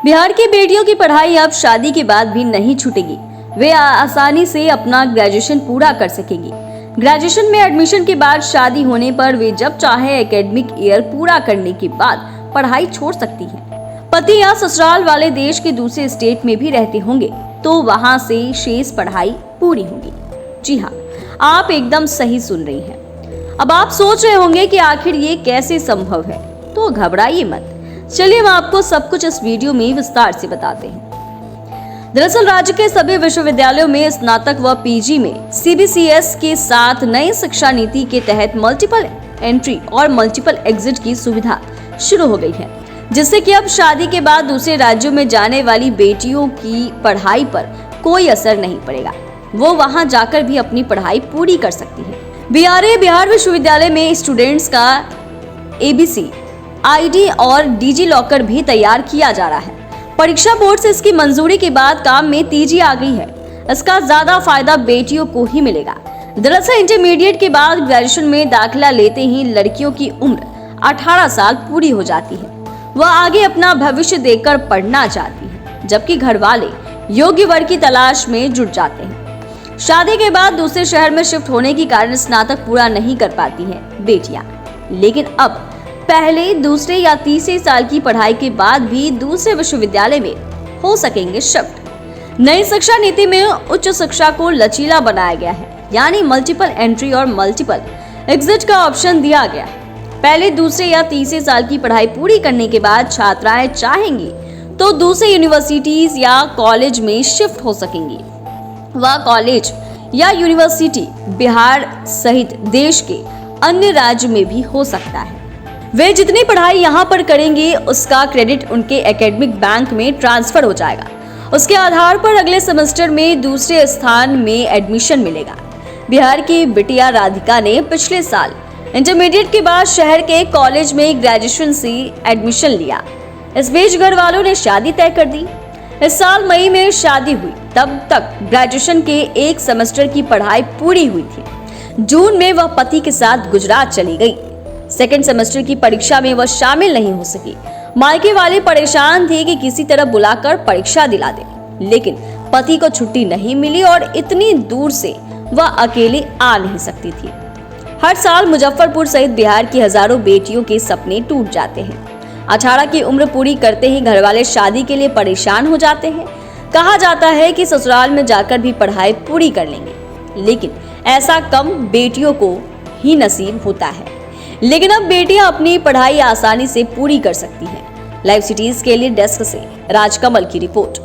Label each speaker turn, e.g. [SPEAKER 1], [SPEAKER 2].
[SPEAKER 1] बिहार की बेटियों की पढ़ाई अब शादी के बाद भी नहीं छूटेगी। वे आसानी से अपना ग्रेजुएशन पूरा कर सकेंगी। ग्रेजुएशन में एडमिशन के बाद शादी होने पर वे जब चाहे एकेडमिक ईयर पूरा करने के बाद पढ़ाई छोड़ सकती हैं। पति या ससुराल वाले देश के दूसरे स्टेट में भी रहते होंगे तो वहां से शेष पढ़ाई पूरी होगी। जी हाँ, आप एकदम सही सुन रही हैं। अब आप सोच रहे होंगे कि आखिर ये कैसे संभव है, तो घबराइए मत। चलिए हम आपको सब कुछ इस वीडियो में विस्तार से बताते हैं। दरअसल राज्य के सभी विश्वविद्यालयों में स्नातक व पीजी में सीबीसीएस के साथ नई शिक्षा नीति के तहत मल्टीपल एंट्री और मल्टीपल एग्जिट की सुविधा शुरू हो गई है, जिससे कि अब शादी के बाद दूसरे राज्यों में जाने वाली बेटियों की पढ़ाई पर कोई असर नहीं पड़ेगा। वो वहां जाकर भी अपनी पढ़ाई पूरी कर सकती है। बिहार विश्वविद्यालय में स्टूडेंट्स का एबीसी आईडी और डिजी लॉकर भी तैयार किया जा रहा है। परीक्षा बोर्ड से इसकी मंजूरी के बाद काम में तेजी आ गई है। इसका ज्यादा फायदा बेटियों को ही मिलेगा। दरअसल इंटरमीडिएट के बाद ग्रेजुएशन में दाखिला लेते ही लड़कियों की उम्र 18 साल पूरी हो जाती है। वह आगे अपना भविष्य देखकर पढ़ना चाहती है, जबकि घर वाले योग्य वर्ग की तलाश में जुट जाते हैं। शादी के बाद दूसरे शहर में शिफ्ट होने के कारण स्नातक पूरा नहीं कर पाती हैं बेटियां, लेकिन अब पहले, दूसरे या तीसरे साल की पढ़ाई के बाद भी दूसरे विश्वविद्यालय में हो सकेंगे शिफ्ट। नई शिक्षा नीति में उच्च शिक्षा को लचीला बनाया गया है, यानी मल्टीपल एंट्री और मल्टीपल एग्जिट का ऑप्शन दिया गया है। पहले, दूसरे या तीसरे साल की पढ़ाई पूरी करने के बाद छात्राएं चाहेंगी तो दूसरे यूनिवर्सिटीज या कॉलेज में शिफ्ट हो सकेंगी। वह कॉलेज या यूनिवर्सिटी बिहार सहित देश के अन्य राज्य में भी हो सकता है। वे जितनी पढ़ाई यहाँ पर करेंगे उसका क्रेडिट उनके एकेडमिक बैंक में ट्रांसफर हो जाएगा। उसके आधार पर अगले सेमेस्टर में दूसरे स्थान में एडमिशन मिलेगा। बिहार की बिटिया राधिका ने पिछले साल इंटरमीडिएट के बाद शहर के कॉलेज में ग्रेजुएशन से एडमिशन लिया। इस बीच घर वालों ने शादी तय कर दी। इस साल मई में शादी हुई, तब तक ग्रेजुएशन के एक सेमेस्टर की पढ़ाई पूरी हुई थी। जून में वह पति के साथ गुजरात चली गई। सेकेंड सेमेस्टर की परीक्षा में वह शामिल नहीं हो सकी। मायके वाले परेशान थे कि किसी तरह बुलाकर परीक्षा दिला दे, लेकिन पति को छुट्टी नहीं मिली और इतनी दूर से वह अकेले आ नहीं सकती थी। हर साल मुजफ्फरपुर सहित बिहार की हजारों बेटियों के सपने टूट जाते हैं। 18 की उम्र पूरी करते ही घर वाले शादी के लिए परेशान हो जाते हैं। कहा जाता है कि ससुराल में जाकर भी पढ़ाई पूरी कर लेंगे, लेकिन ऐसा कम बेटियों को ही नसीब होता है। लेकिन अब बेटियां अपनी पढ़ाई आसानी से पूरी कर सकती हैं। लाइव सिटीज के लिए डेस्क से राजकमल की रिपोर्ट।